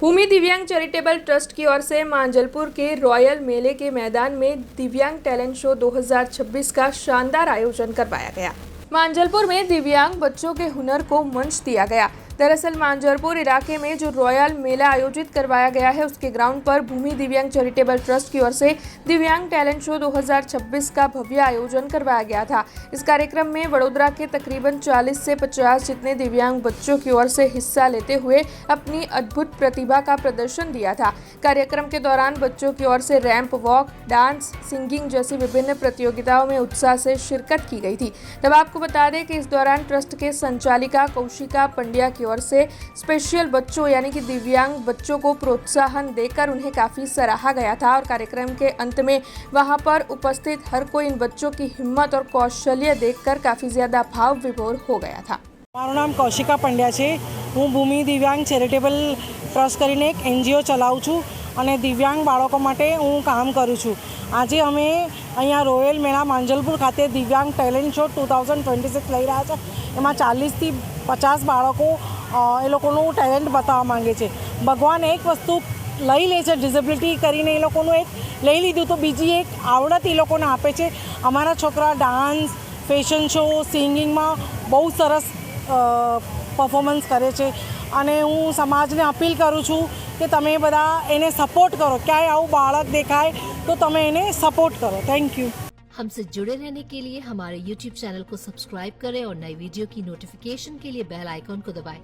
भूमि दिव्यांग charitable trust की ओर से मांजलपुर के रॉयल मेले के मैदान में दिव्यांग टैलेंट शो 2026 का शानदार आयोजन करवाया गया। मांजलपुर में दिव्यांग बच्चों के हुनर को मंच दिया गया। दरअसल मांजलपुर इलाके में जो रॉयल मेला आयोजित करवाया गया है, उसके ग्राउंड पर भूमि दिव्यांग चैरिटेबल ट्रस्ट की ओर से दिव्यांग टैलेंट शो 2026 का भव्य आयोजन करवाया गया था। इस कार्यक्रम में वडोदरा के तकरीबन 40 से 50 जितने दिव्यांग बच्चों की ओर से हिस्सा लेते हुए अपनी अद्भुत प्रतिभा का प्रदर्शन दिया था। कार्यक्रम के दौरान बच्चों की ओर से रैंप वॉक, डांस, सिंगिंग जैसी विभिन्न प्रतियोगिताओं में उत्साह से शिरकत की गई थी। तब आपको बता दें कि इस दौरान ट्रस्ट के संचालिका कौशिका पंड्या की ओर से स्पेशल बच्चों यानी कि दिव्यांग बच्चों को प्रोत्साहन देकर उन्हें काफी सराहा गया था और कार्यक्रम के अंत में वहां पर उपस्थित हर कोई इन बच्चों की हिम्मत और कौशल्य देखकर काफी ज्यादा भाव विभोर हो गया था। મારું નામ કૌશિકા પંડ્યા છે। હું ભૂમિ દિવ્યાંગ ચેરિટેબલ ટ્રસ્ટ કરીને એક એનજીઓ ચલાવું છું અને દિવ્યાંગ બાળકો માટે હું કામ કરું છું। આજે અમે અહીંયા રોયલ મેળા માંજલપુર ખાતે દિવ્યાંગ ટેલેન્ટ શો 2026 લઈ રહ્યા છે। એમાં 40થી 50 બાળકો એ લોકોનું ટેલેન્ટ બતાવવા માંગે છે। ભગવાન એક વસ્તુ લઈ લે છે, ડિસેબિલિટી કરીને એ લોકોનું એક લઈ લીધું તો બીજી એક આવડત એ લોકોને આપે છે। અમારા છોકરા ડાન્સ, ફેશન શો, સિંગિંગમાં બહુ સરસ પરફોર્મન્સ કરે છે અને હું સમાજને અપીલ કરું છું કે તમે બધા એને સપોર્ટ કરો। ક્યાંય આવું બાળક દેખાય તો તમે એને સપોર્ટ કરો। Thank you. हमसे जुड़े रहने के लिए हमारे YouTube चैनल को सब्सक्राइब करें और नई वीडियो की नोटिफिकेशन के लिए बेल आइकॉन को दबाएं।